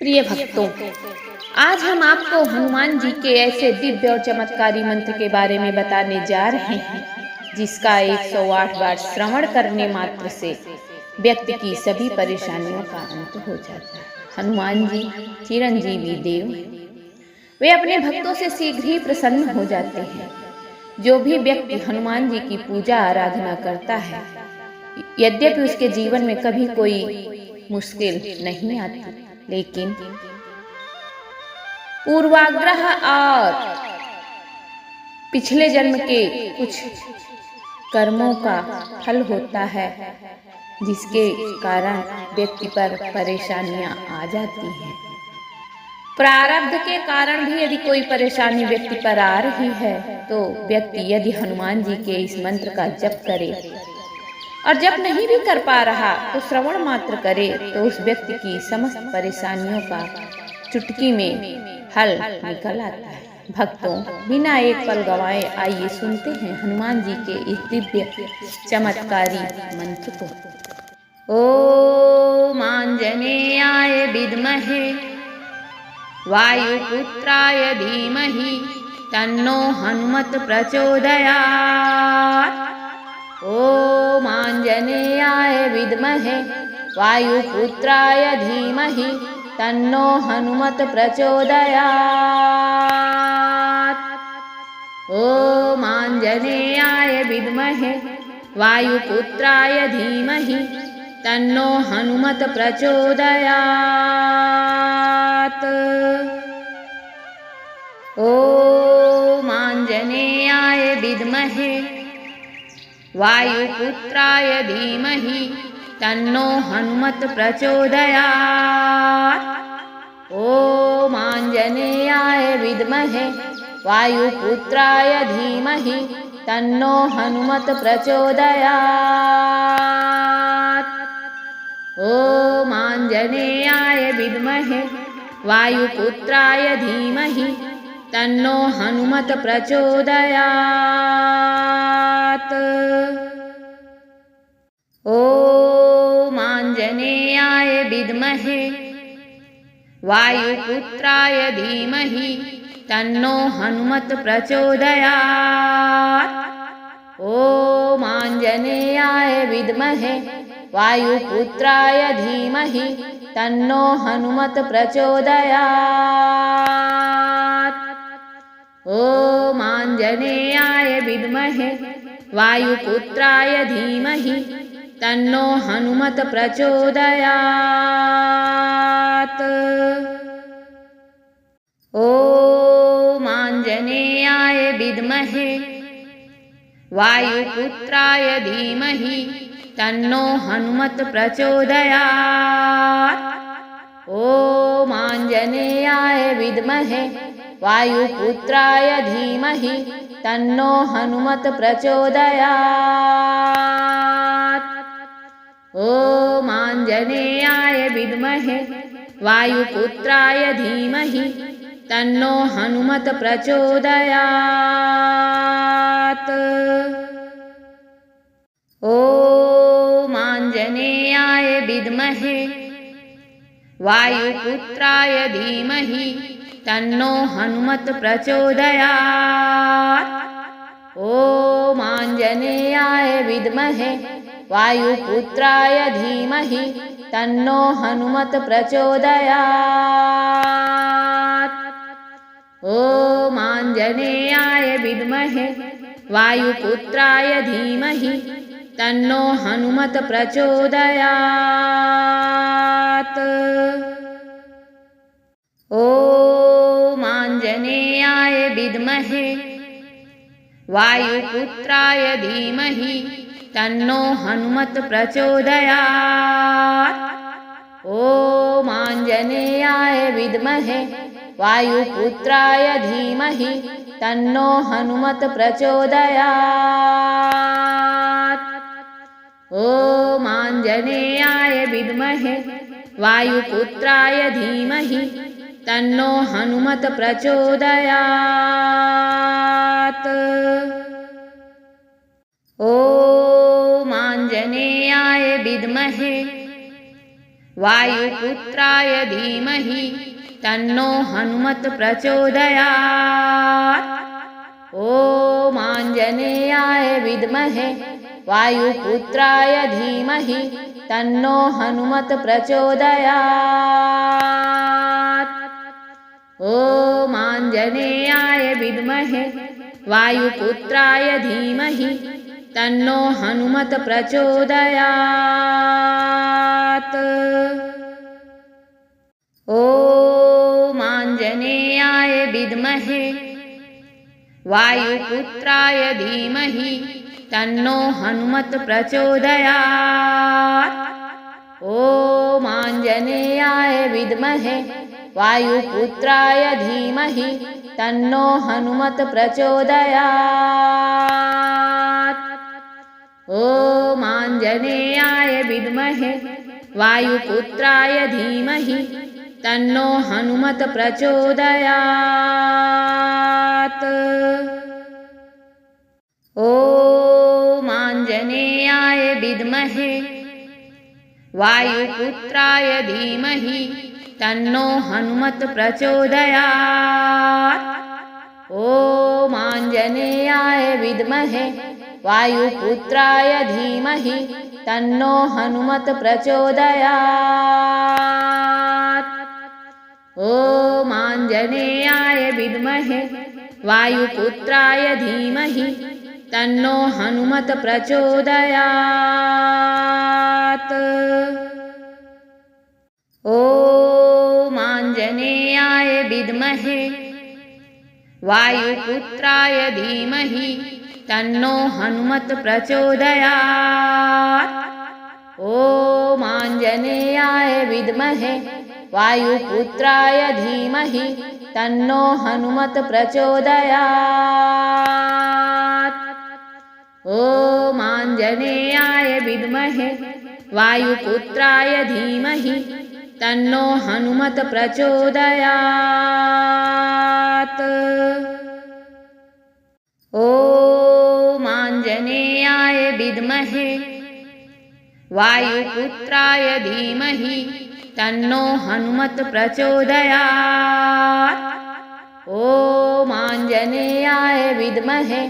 प्रिय भक्तों, आज हम आपको हनुमान जी के ऐसे दिव्य और चमत्कारी मंत्र के बारे में बताने जा रहे हैं जिसका 108 बार श्रवण करने मात्र से व्यक्ति की सभी परेशानियों का अंत हो जाता है। हनुमान जी चिरंजीवी देव, वे अपने भक्तों से शीघ्र ही प्रसन्न हो जाते हैं। जो भी व्यक्ति हनुमान जी की पूजा आराधना करता है, यद्यपि उसके जीवन में कभी कोई मुश्किल नहीं आती, लेकिन पूर्वाग्रह और पिछले जन्म के कुछ कर्मों का फल होता है, जिसके कारण व्यक्ति पर परेशानियां आ जाती हैं। प्रारब्ध के कारण भी यदि कोई परेशानी व्यक्ति पर आ रही है तो व्यक्ति यदि हनुमान जी के इस मंत्र का जप करे, और जब नहीं भी कर पा रहा तो श्रवण मात्र करे, तो उस व्यक्ति की समस्त परेशानियों का चुटकी में हल निकल आता है। भक्तों, बिना एक पल गवाए आइए सुनते हैं हनुमान जी के इस दिव्य चमत्कारी मंत्र को। ओम आंजनेयाय विद्महे वायुपुत्राय धीमहि तन्नो हनुमत प्रचोदयात्। ओम आंजनेयाय विद्महे वायुपुत्राय धीमहि तन्नो हनुमत प्रचोदयात्। ओम आंजनेयाय विद्महे वायुपुत्राय धीमहि तन्नो हनुमत प्रचोदयात्। ओम आंजनेयाय विद्महे वायुपुत्राय धीमहि तन्नो हनुमत प्रचोदयात्। ओम आंजनेयाय विद्महे वायुपुत्राय धीमहि तन्नो हनुमत प्रचोदयात्। ओम आंजनेयाय विद्महे वायुपुत्राय धीमहि तन्नो हनुमत प्रचोदयात्। ओम आंजनेयाय विद्महे वायुपुत्राय धीमहि तन्नो हनुमत प्रचोदयात्। ओम आंजनेयाय विद्महे वायुपुत्राय धीमहि तन्नो हनुमत प्रचोदयात्। ओम आंजनेयाय विद्महे वायुपुत्राय धीमहि तन्नो हनुमत प्रचोदयात्। ओम आंजनेयाय विद्महे वायुपुत्राय धीमहि तन्नो हनुमत प्रचोदयात्। ओम आंजनेयाय विद्महे वायुपुत्राय धीमहि तन्नो हनुमत प्रचोदयात्। ओम आंजनेयाय विद्महे वायुपुत्राय धीमहि तन्नो हनुमत प्रचोदयात्। ओम आंजनेयाय विद्महे वायुपुत्राय धीमहि तन्नो हनुमत प्रचोदयात्। ओम आंजनेयाय विद्महे वायुपुत्राय धीमहि तन्नो हनुमत प्रचोदयात्। ओम आंजनेयाय विद्महे वायुपुत्राय धीमहि तन्नो हनुमत प्रचोदयात्। ओम आंजनेयाय विद्महे वायुपुत्राय धीमहि तन्नो हनुमत प्रचोदयात्। ओम आंजनेयाय विद्महे वायुपुत्राय धीमहि तन्नो हनुमत प्रचोदयात्। ओम आंजनेयाय विद्महे वायुपुत्राय धीमहि तन्नो हनुमत प्रचोदयात्। ओम आंजनेयाय विद्महे वायुपुत्राय धीमहि तन्नो हनुमत् प्रचोदयात्। ॐ आञ्जनेयाय विद्महे वायुपुत्राय धीमहि तन्नो हनुमत् प्रचोदयात्। ॐ आञ्जनेयाय विद्महे वायुपुत्राय धीमहि तन्नो हनुमत् प्रचोदयात्। ॐ आञ्जनेयाय विद्महे वायुपुत्राय धीमहि तन्नो हनुमत् प्रचोदयात्। ॐ आञ्जनेयाय विद्महे वायुपुत्राय धीमहि तन्नो हनुमत् प्रचोदयात्। ॐ आञ्जनेयाय विद्महे वायुपुत्राय धीमहि तन्नो हनुमत् प्रचोदयात्। ॐ आञ्जनेयाय विद्महे वायुपुत्राय धीमहि तन्नो हनुमत् प्रचोदयात्। ॐ आञ्जनेयाय विद्महे वायुपुत्राय धीमहि तन्नो हनुमत् प्रचोदयात्। ॐ आञ्जनेयाय विद्महे वायुपुत्राय धीमहि तन्नो हनुमत् प्रचोदयात्। ॐ आञ्जनेयाय विद्महे वायुपुत्राय धीमहि तन्नो हनुमत् प्रचोदयात्। ॐ आञ्जनेयाय विद्महे वायुपुत्राय धीमहि तन्नो हनुमत् प्रचोदयात्। ॐ आञ्जनेयाय विद्महे वायुपुत्राय धीमहि तन्नो हनुमत् प्रचोदयात्। ॐ आञ्जनेयाय विद्महे वायुपुत्राय धीमहि तन्नो हनुमत् प्रचोदयात्। ॐ आञ्जनेयाय विद्महे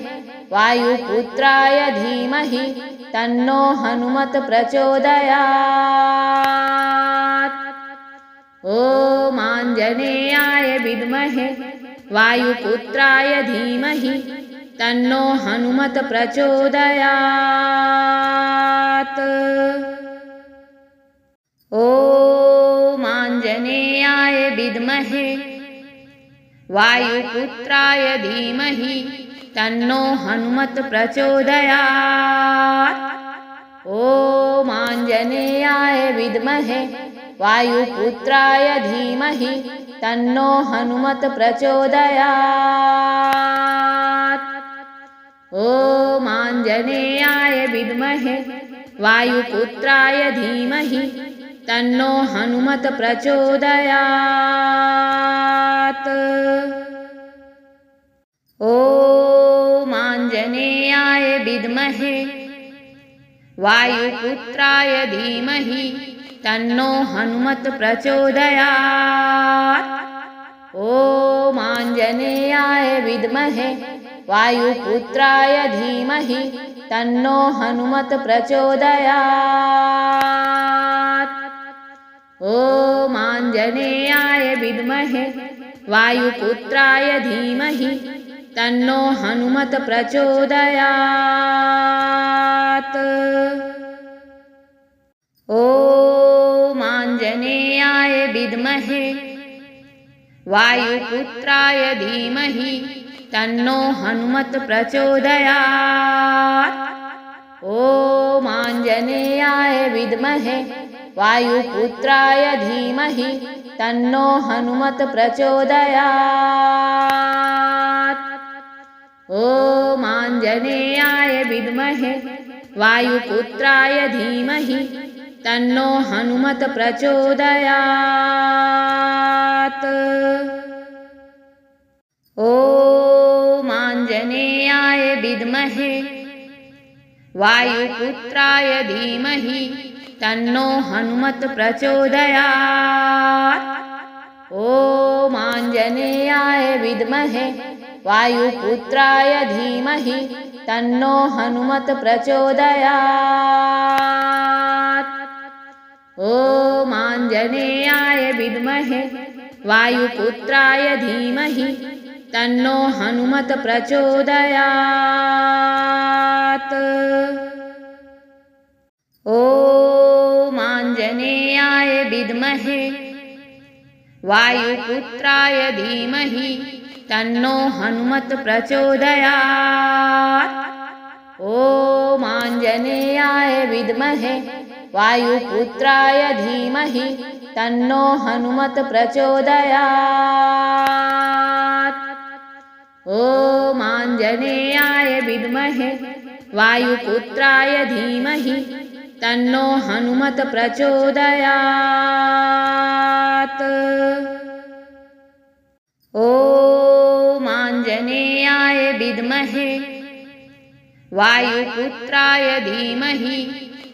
वायुपुत्राय धीमहि तन्नो हनुमत् प्रचोदयात्। ॐ आञ्जनेयाय विद्महे वायुपुत्राय धीमहि तन्नो हनुमत् प्रचोदयात्। ॐ आञ्जनेयाय विद्महे वायुपुत्राय धीमहि तन्नो हनुमत् प्रचोदयात्। ॐ आञ्जनेयाय विद्महे वायुपुत्राय धीमहि तन्नो हनुमत् प्रचोदयात्। ॐ आञ्जनेयाय विद्महे वायुपुत्राय धीमहि तन्नो हनुमत् प्रचोदयात्। ॐ आञ्जनेयाय विद्महे वायुपुत्राय धीमहि तन्नो हनुमत् प्रचोदयात्। ॐ आञ्जनेयाय विद्महे वायुपुत्राय धीमहि तन्नो हनुमत् प्रचोदयात्। ॐ आञ्जनेयाय विद्महे वायुपुत्राय धीमहि तन्नो हनुमत् प्रचोदयात्। ॐ आञ्जनेयाय विद्महे वायुपुत्राय धीमहि तन्नो हनुमत् प्रचोदयात्। ॐ आञ्जनेयाय विद्महे वायुपुत्राय धीमहि तन्नो हनुमत् प्रचोदयात्। ॐ आञ्जनेयाय विद्महे वायुपुत्राय धीमहि तन्नो हनुमत् प्रचोदयात्। ॐ आञ्जनेयाय विद्महे वायुपुत्राय धीमहि तन्नो हनुमत् प्रचोदयात्। ॐ आञ्जनेयाय विद्महे वायुपुत्राय धीमहि तन्नो हनुमत् प्रचोदयात्। ॐ आञ्जनेयाय विद्महे वायुपुत्राय धीमहि तन्नो हनुमत् प्रचोदयात्। ॐ आञ्जनेयाय विद्महे वायुपुत्राय धीमहि तन्नो हनुमत् प्रचोदयात्। ॐ आञ्जनेयाय विद्महे वायुपुत्राय धीमहि तन्नो हनुमत् प्रचोदयात्। ॐ आञ्जनेयाय विद्महे वायुपुत्राय धीमहि तन्नो हनुमत् प्रचोदयात्। ॐ आञ्जनेयाय विद्महे वायुपुत्राय धीमहि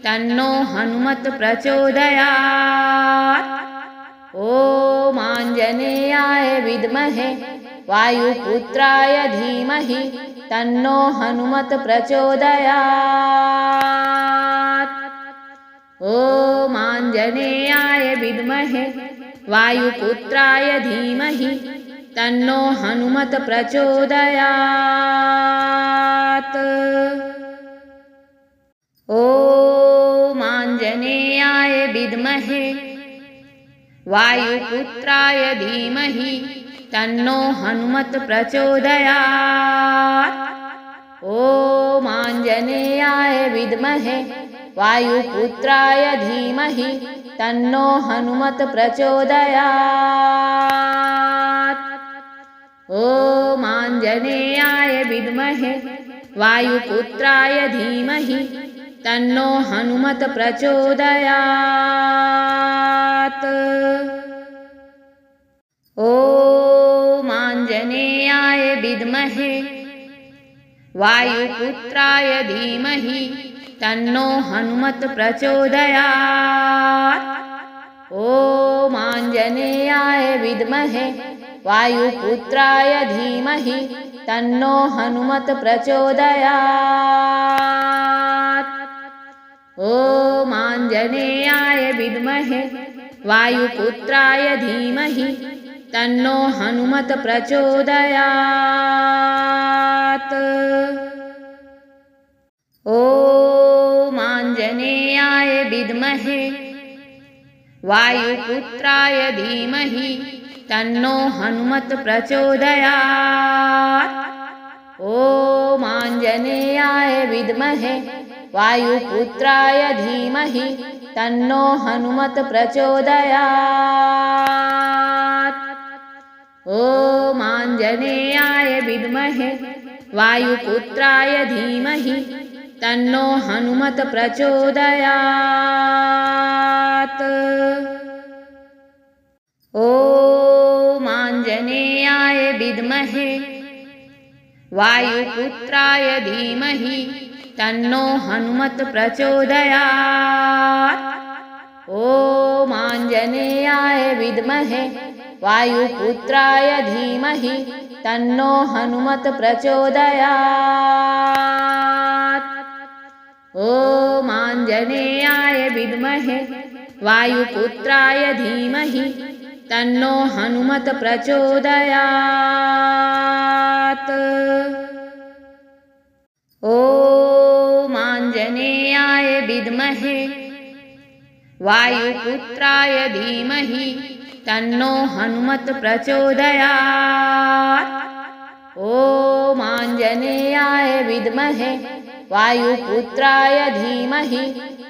तन्नो हनुमत् प्रचोदयात्। ॐ आञ्जनेयाय विद्महे वायुपुत्राय धीमहि तन्नो हनुमत् प्रचोदयात्। ॐ आञ्जनेयाय विद्महे वायुपुत्राय धीमहि तन्नो हनुमत् प्रचोदयात्। ॐ आञ्जनेयाय विद्महे वायुपुत्राय धीमहि तन्नो हनुमत् प्रचोदयात्। ॐ आञ्जनेयाय विद्महे वायुपुत्राय धीमहि तन्नो हनुमत् प्रचोदयात्। ॐ आञ्जनेयाय विद्महे वायुपुत्राय धीमहि तन्नो हनुमत् प्रचोदयात्। ॐ आञ्जनेयाय विद्महे वायुपुत्राय धीमहि तन्नो हनुमत् प्रचोदयात्। ॐ आञ्जनेयाय विद्महे वायुपुत्राय धीमहि तन्नो हनुमत् प्रचोदयात्। ॐ आञ्जनेयाय विद्महे वायुपुत्राय धीमहि तन्नो हनुमत् प्रचोदयात्। ॐ आञ्जनेयाय विद्महे वायुपुत्राय धीमहि तन्नो हनुमत् प्रचोदयात्। ॐ आञ्जनेयाय विद्महे वायुपुत्राय धीमहि तन्नो हनुमत् प्रचोदयात्। ॐ आञ्जनेयाय विद्महे वायुपुत्राय धीमहि तन्नो हनुमत् प्रचोदयात्। ॐ आञ्जनेयाय विद्महे वायुपुत्राय धीमहि तन्नो हनुमत् प्रचोदयात्। ॐ आञ्जनेयाय विद्महे वायुपुत्राय धीमहि तन्नो हनुमत् प्रचोदयात्। ॐ आञ्जनेयाय विद्महे वायुपुत्राय धीमहि तन्नो हनुमत् प्रचोदयात्। ॐ आञ्जनेयाय विद्महे वायुपुत्राय धीमहि तन्नो हनुमत् प्रचोदयात्। ॐ आञ्जनेयाय विद्महे वायुपुत्राय धीमहि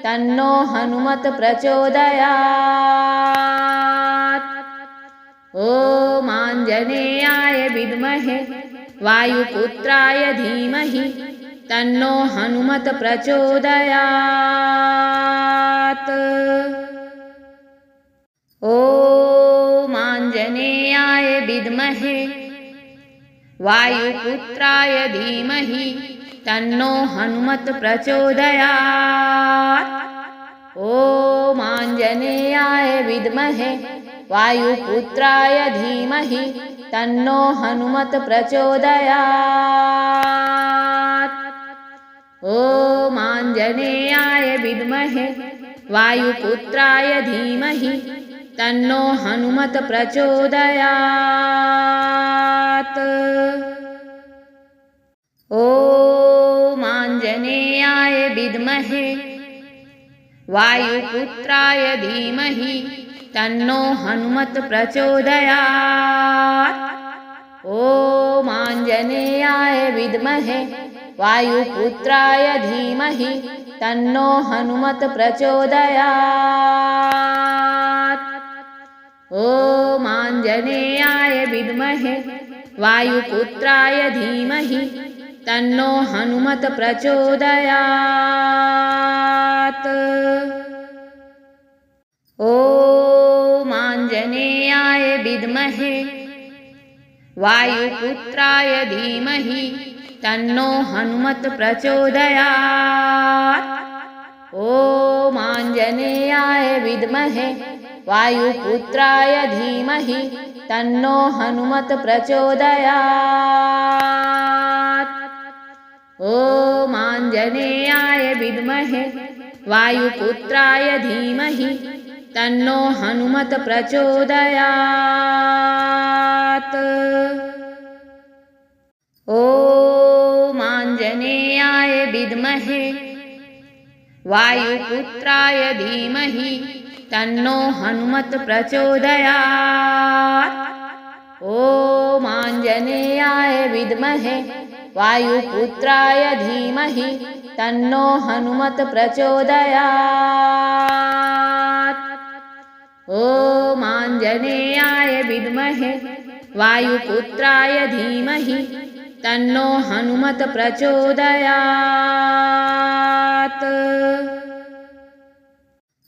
तन्नो हनुमत् प्रचोदयात्। ॐ आञ्जनेयाय विद्महे वायुपुत्राय धीमहि तन्नो हनुमत् प्रचोदयात्। ॐ आञ्जनेयाय विद्महे वायुपुत्राय धीमहि तन्नो हनुमत् प्रचोदयात्। ॐ आञ्जनेयाय विद्महे वायुपुत्राय धीमहि तन्नो हनुमत् प्रचोदयात्। ॐ आञ्जनेयाय विद्महे वायुपुत्राय धीमहि तन्नो हनुमत् प्रचोदयात्। ॐ आञ्जनेयाय विद्महे वायुपुत्राय धीमहि तन्नो हनुमत् प्रचोदयात्। ॐ आञ्जनेयाय विद्महे वायुपुत्राय धीमहि तन्नो हनुमत् प्रचोदयात्। ॐ आञ्जनेयाय विद्महे वायुपुत्राय धीमहि तन्नो हनुमत् प्रचोदयात्। ॐ आञ्जनेयाय विद्महे वायुपुत्राय धीमहि तन्नो हनुमत् प्रचोदयात्। ॐ आञ्जनेयाय विद्महे वायुपुत्राय धीमहि तन्नो हनुमत् प्रचोदयात्। ॐ आञ्जनेयाय विद्महे वायुपुत्राय धीमहि तन्नो हनुमत् प्रचोदयात्। ॐ आञ्जनेयाय विद्महे वायुपुत्राय धीमहि तन्नो हनुमत् प्रचोदयात्। ॐ आञ्जनेयाय विद्महे वायुपुत्राय धीमहि तन्नो हनुमत् प्रचोदयात्। ॐ आञ्जनेयाय विद्महे वायुपुत्राय धीमहि तन्नो हनुमत् प्रचोदयात्।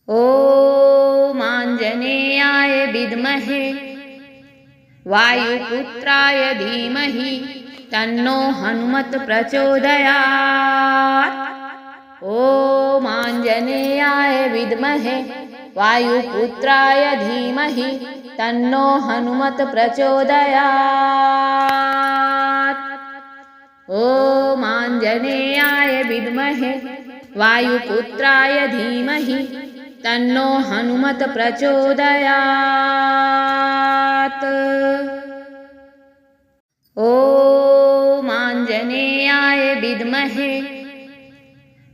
ॐ आञ्जनेयाय विद्महे वायुपुत्राय धीमहि तन्नो हनुमत् प्रचोदयात्। ॐ आञ्जनेयाय विद्महे वायुपुत्राय धीमहि तन्नो हनुमत् प्रचोदयात्। ॐ आञ्जनेयाय विद्महे वायुपुत्राय धीमहि तन्नो हनुमत् प्रचोदयात्। ॐ आञ्जनेयाय विद्महे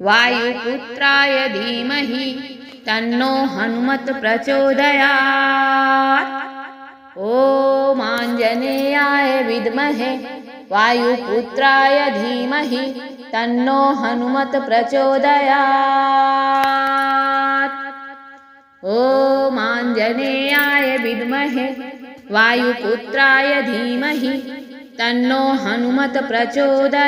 वायुपुत्राय धीमहि तन्नो हनुमत् प्रचोदयात्। ॐ आञ्जनेयाय विद्महे वायुपुत्राय धीमहि तन्नो हनुमत् प्रचोदयात्। ॐ आञ्जनेयाय विद्महे वायुपुत्राय धीमहि तन्नो हनुमत् प्रचोदयात्।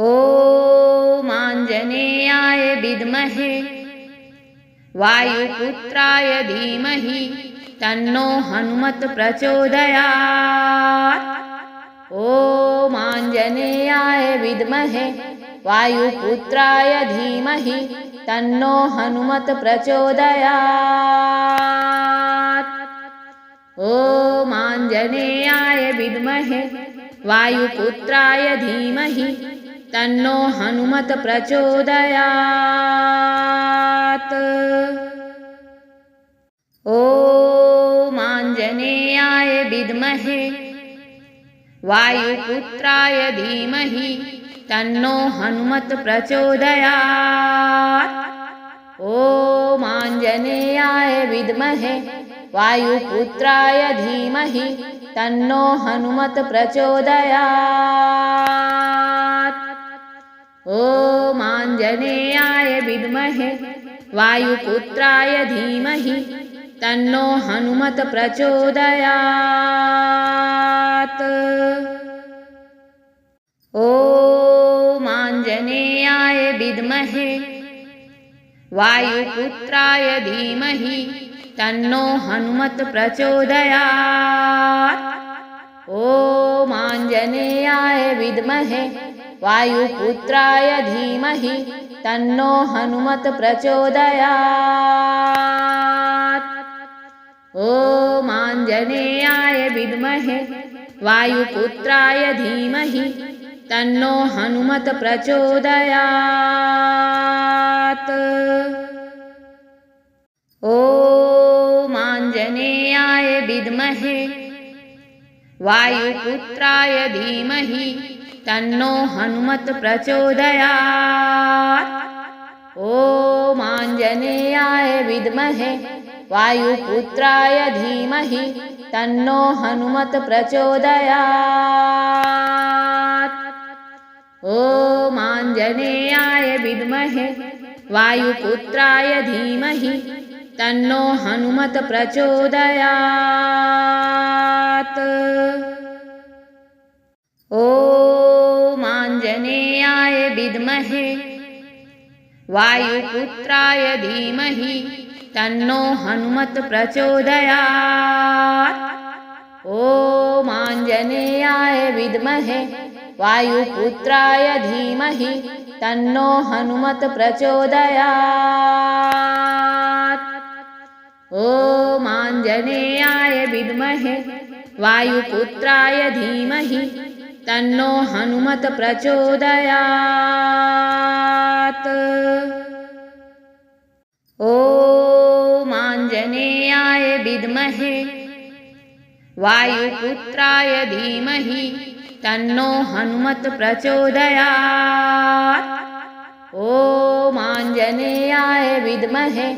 ॐ आञ्जनेयाय विद्महे वायुपुत्राय धीमहि तन्नो हनुमत् प्रचोदयात्। ॐ आञ्जनेयाय विद्महे वायुपुत्राय धीमहि तन्नो हनुमत् प्रचोदयात्। ॐ आञ्जनेयाय विद्महे वायुपुत्राय धीमहि तन्नो हनुमत् प्रचोदयात्। ॐ आञ्जनेयाय विद्महे वायुपुत्राय धीमहि तन्नो हनुमत् प्रचोदयात्। ॐ आञ्जनेयाय विद्महे वायुपुत्राय धीमहि तन्नो हनुमत् प्रचोदयात्। ॐ आञ्जनेयाय विद्महे वायुपुत्राय धीमहि तन्नो हनुमत् प्रचोदयात्। ॐ आञ्जनेयाय विद्महे वायुपुत्राय धीमहि तन्नो हनुमत् प्रचोदयात्। ॐ आञ्जनेयाय विद्महे वायुपुत्राय धीमहि तन्नो हनुमत प्रचोदयात्। ॐ आञ्जनेयाय विद्महे वायुपुत्राय धीमहि तन्नो हनुमत प्रचोदयात्। ॐ आञ्जनेयाय विद्महे वायुपुत्राय धीमहि तन्नो हनुमत प्रचोदयात्। ॐ आञ्जनेयाय विद्महे वायुपुत्राय धीमहि तन्नो हनुमत प्रचोदयात्। ॐ आञ्जनेयाय विद्महे वायुपुत्राय धीमहि तन्नो हनुमत प्रचोदयात्। ॐ आञ्जनेयाय विद्महे वायुपुत्राय धीमहि तन्नो हनुमत प्रचोदयात्। ॐ आञ्जनेयाय विद्महे वायुपुत्राय धीमहि तन्नो हनुमत प्रचोदयात्। ॐ आञ्जनेयाय विद्महे वायुपुत्राय धीमहि तन्नो हनुमत प्रचोदयात्। ॐ आञ्जनेयाय विद्महे वायुपुत्राय धीमहि तन्नो हनुमत प्रचोदयात्। ॐ आञ्जनेयाय विद्महे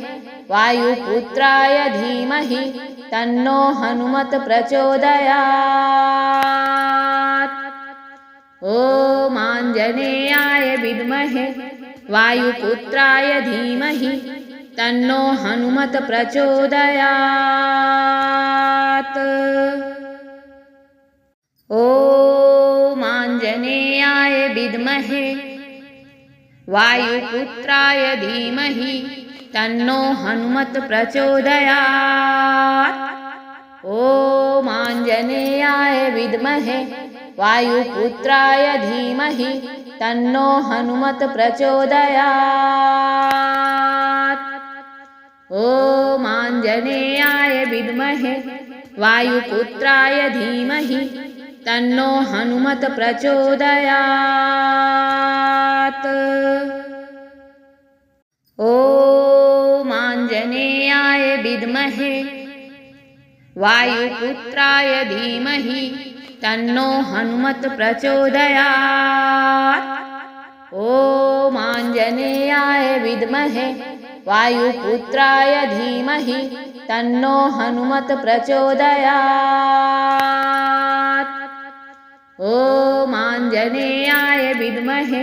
वायुपुत्राय धीमहि तन्नो हनुमत प्रचोदयात्। ॐ आञ्जनेयाय विद्महे वायुपुत्राय धीमहि तन्नो हनुमत प्रचोदयात्। ॐ आञ्जनेयाय विद्महे वायुपुत्राय धीमहि तन्नो हनुमत प्रचोदयात्। ॐ आञ्जनेयाय विद्महे वायुपुत्राय धीमहि तन्नो हनुमत प्रचोदयात्। ॐ आञ्जनेयाय विद्महे वायुपुत्राय धीमहि तन्नो हनुमत प्रचोदयात्। ॐ आञ्जनेयाय विद्महे वायुपुत्राय धीमहि तन्नो हनुमत प्रचोदयात्। ॐ आञ्जनेयाय विद्महे वायुपुत्राय धीमहि तन्नो हनुमत प्रचोदयात्। ॐ आञ्जनेयाय विद्महे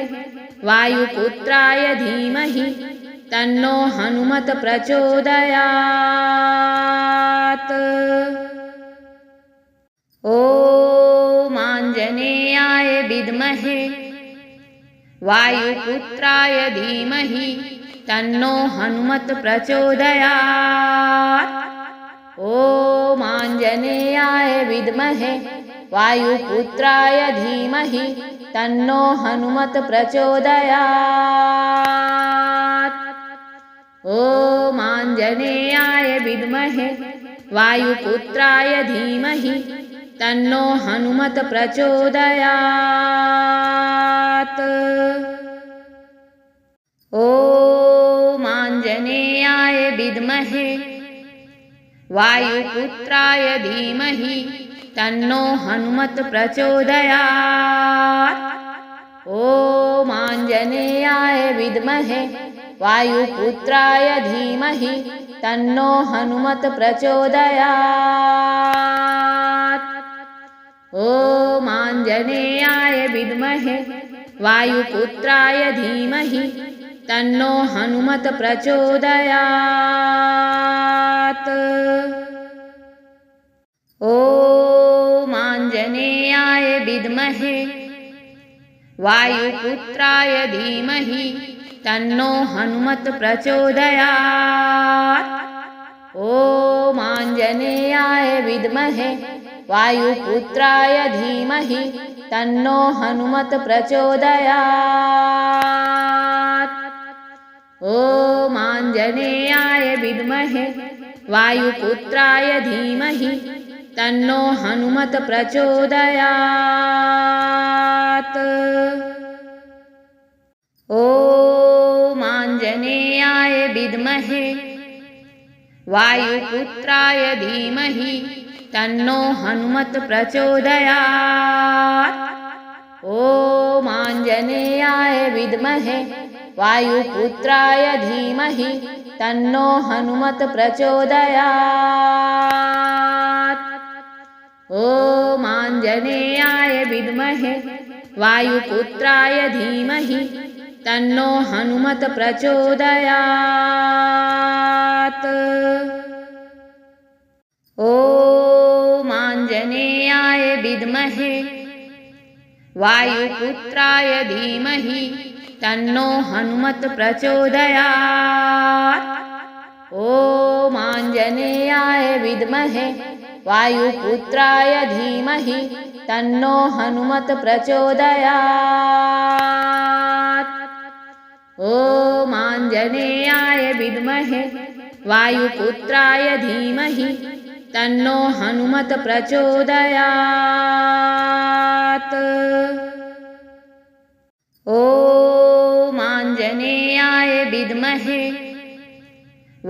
वायुपुत्राय धीमहि तन्नो हनुमत प्रचोदयात्। ॐ आञ्जनेयाय विद्महे वायुपुत्राय धीमहि तन्नो हनुमत प्रचोदयात्। ॐ आञ्जनेयाय विद्महे वायुपुत्राय धीमहि तन्नो हनुमत प्रचोदयात्। ॐ आञ्जनेयाय विद्महे वायुपुत्राय धीमहि तन्नो हनुमत प्रचोदयात्। ॐ आञ्जनेयाय विद्महे वायुपुत्राय धीमहि तन्नो हनुमत प्रचोदयात्। ॐ आञ्जनेयाय विद्महे वायुपुत्राय धीमहि तन्नो हनुमत प्रचोदयात्। ॐ आञ्जनेयाय विद्महे वायुपुत्राय धीमहि तन्नो हनुमत प्रचोदयात्। ॐ आञ्जनेयाय विद्महे वायुपुत्राय धीमहि तन्नो हनुमत प्रचोदयात्। ॐ आञ्जनेयाय विद्महे वायुपुत्राय धीमहि तन्नो हनुमत प्रचोदयात्। ॐ आञ्जनेयाय विद्महे वायुपुत्राय धीमहि तन्नो हनुमत प्रचोदयात्। ॐ आञ्जनेयाय विद्महे वायुपुत्राय धीमहि तन्नो हनुमत प्रचोदयात्। ॐ आञ्जनेयाय विद्महे वायुपुत्राय धीमहि तन्नो हनुमत प्रचोदयात्। ॐ आञ्जनेयाय विद्महे वायुपुत्राय धीमहि तन्नो हनुमत प्रचोदयात्। ॐ आञ्जनेयाय विद्महे वायुपुत्राय धीमहि तन्नो हनुमत प्रचोदयात्। ॐ आञ्जनेयाय विद्महे वायुपुत्राय धीमहि तन्नो हनुमत प्रचोदयात्। ॐ आञ्जनेयाय विद्महे वायुपुत्राय धीमहि तन्नो हनुमत प्रचोदयात्। ॐ आञ्जनेयाय विद्महे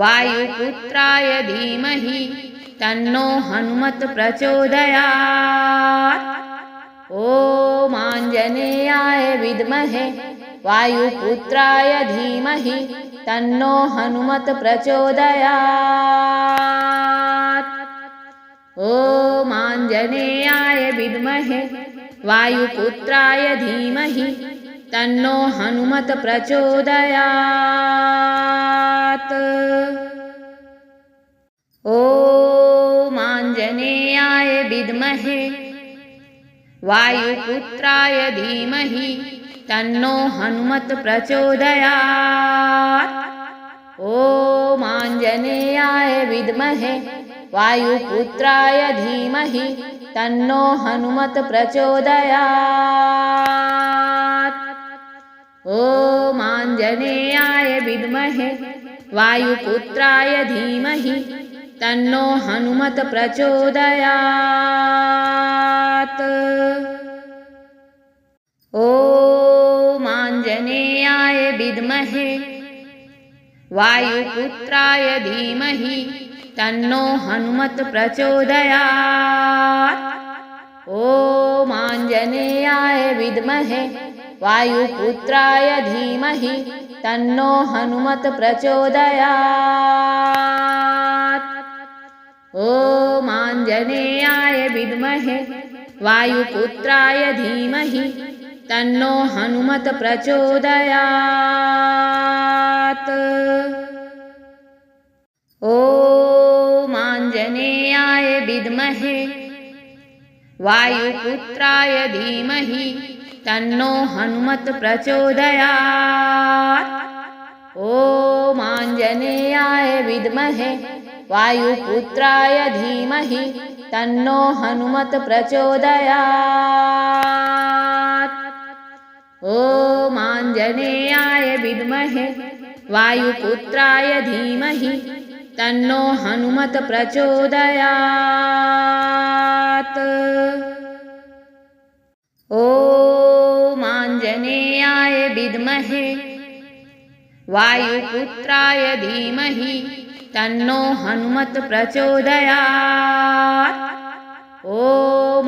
वायुपुत्राय धीमहि तन्नो हनुमत प्रचोदयात्। ॐ आञ्जनेयाय विद्महे वायुपुत्राय धीमहि तन्नो हनुमत प्रचोदयात्। ॐ आञ्जनेयाय विद्महे वायुपुत्राय धीमहि तन्नो हनुमत प्रचोदयात्। ॐ आञ्जनेयाय विद्महे वायुपुत्राय धीमहि तन्नो हनुमत प्रचोदयात्। ॐ आञ्जनेयाय विद्महे वायुपुत्राय धीमहि तन्नो हनुमत प्रचोदयात्। ॐ आञ्जनेयाय विद्महे वायुपुत्राय धीमहि तन्नो हनुमत प्रचोदयात्। ॐ आञ्जनेयाय विद्महे वायुपुत्राय धीमहि तन्नो हनुमत प्रचोदयात्। ॐ आञ्जनेयाय विद्महे वायुपुत्राय धीमहि तन्नो हनुमत प्रचोदयात्। ॐ आञ्जनेयाय विद्महे वायुपुत्राय धीमहि तन्नो हनुमत प्रचोदयात्। ॐ आञ्जनेयाय विद्महे वायुपुत्राय धीमहि तन्नो हनुमत प्रचोदयात्। ॐ आञ्जनेयाय विद्महे वायुपुत्राय धीमहि तन्नो हनुमत प्रचोदयात्। ॐ आञ्जनेयाय विद्महे वायुपुत्राय धीमहि तन्नो हनुमत प्रचोदयात्। ॐ आञ्जनेयाय विद्महे वायुपुत्राय धीमहि तन्नो हनुमत प्रचोदयात्। ॐ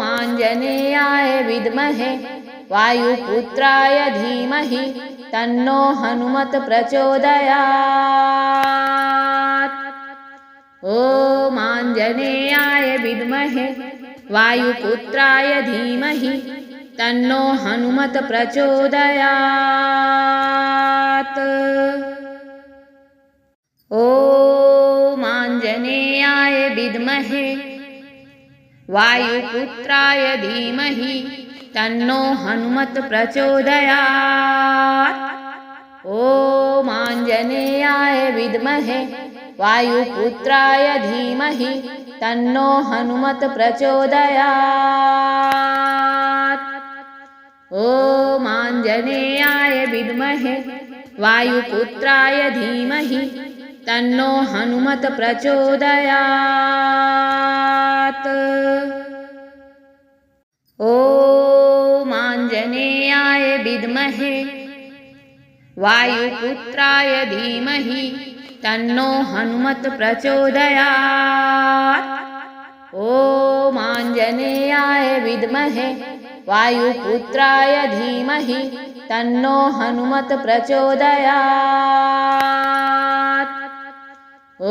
आञ्जनेयाय विद्महे वायुपुत्राय धीमहि तन्नो हनुमत प्रचोदयात्। ॐ आञ्जनेयाय विद्महे वायुपुत्राय धीमहि तन्नो हनुमत प्रचोदयात्। ॐ आञ्जनेयाय विद्महे वायुपुत्राय धीमहि तन्नो हनुमत प्रचोदयात्। ॐ आञ्जनेयाय विद्महे वायुपुत्राय धीमहि तन्नो हनुमत प्रचोदयात्। ॐ आञ्जनेयाय विद्महे वायुपुत्राय धीमहि तन्नो हनुमत् प्रचोदयात्। ॐ आञ्जनेयाय विद्महे वायुपुत्राय धीमहि तन्नो हनुमत् प्रचोदयात्। ॐ आञ्जनेयाय विद्महे वायुपुत्राय धीमहि तन्नो हनुमत् प्रचोदयात्।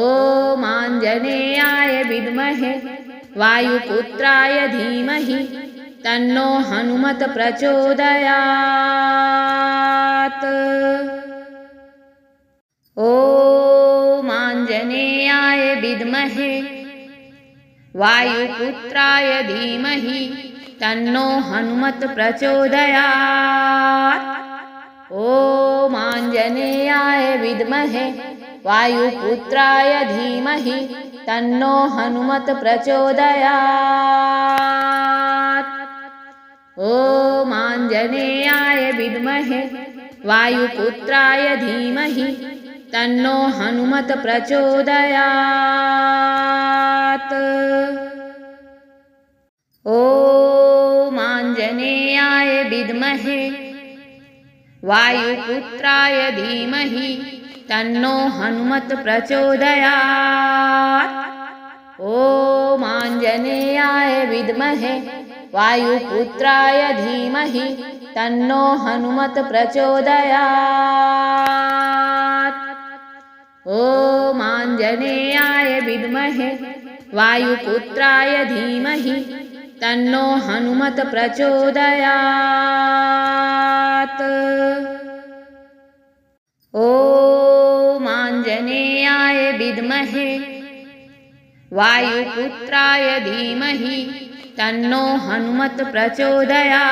ॐ आञ्जनेयाय विद्महे वायुपुत्राय धीमहि तन्नो हनुमत् प्रचोदयात्। ॐ आञ्जनेयाय विद्महे वायुपुत्राय धीमहि तन्नो हनुमत् प्रचोदयात्। ॐ आञ्जनेयाय विद्महे वायुपुत्राय धीमहि तन्नो हनुमत् प्रचोदयात्। ॐ आञ्जनेयाय विद्महे वायुपुत्राय धीमहि तन्नो हनुमत् प्रचोदयात्। ॐ आञ्जनेयाय विद्महे वायुपुत्राय धीमहि तन्नो हनुमत् प्रचोदयात्। ॐ आञ्जनेयाय विद्महे वायुपुत्राय धीमहि तन्नो हनुमत् प्रचोदयात्। ॐ आञ्जनेयाय विद्महे वायुपुत्राय धीमहि तन्नो हनुमत् प्रचोदयात्। ॐ आञ्जनेयाय विद्महे वायुपुत्राय धीमहि तन्नो हनुमत् प्रचोदयात्।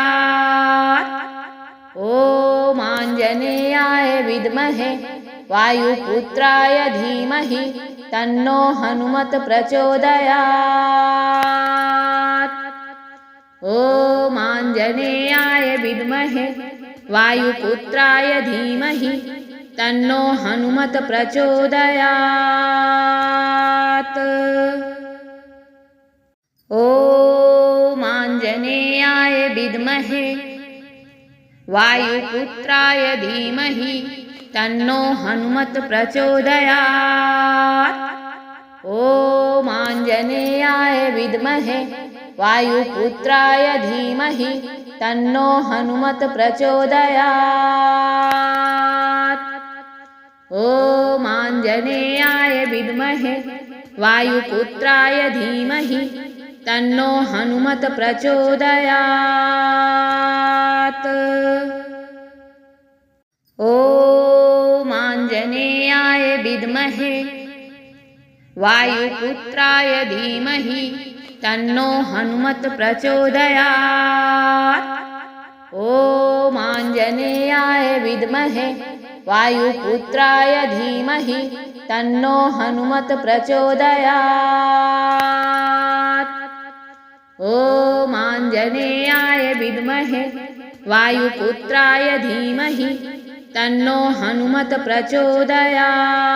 ॐ आञ्जनेयाय विद्महे वायुपुत्राय धीमहि तन्नो हनुमत् प्रचोदयात्। ॐ आञ्जनेयाय विद्महे वायुपुत्राय धीमहि तन्नो हनुमत् प्रचोदयात्। ॐ आञ्जनेयाय विद्महे वायुपुत्राय धीमहि तन्नो हनुमत् प्रचोदयात्। ॐ आञ्जनेयाय विद्महे वायुपुत्राय धीमहि तन्नो हनुमत् प्रचोदयात्। ॐ आञ्जनेयाय विद्महे वायुपुत्राय धीमहि तन्नो हनुमत् प्रचोदयात्। ॐ आञ्जनेयाय विद्महे वायुपुत्राय धीमहि तन्नो हनुमत् प्रचोदयात्। ॐ आञ्जनेयाय विद्महे वायुपुत्राय धीमहि तन्नो हनुमत् प्रचोदयात्। ॐ आञ्जनेयाय विद्महे वायुपुत्राय धीमहि तन्नो हनुमत् प्रचोदयात्।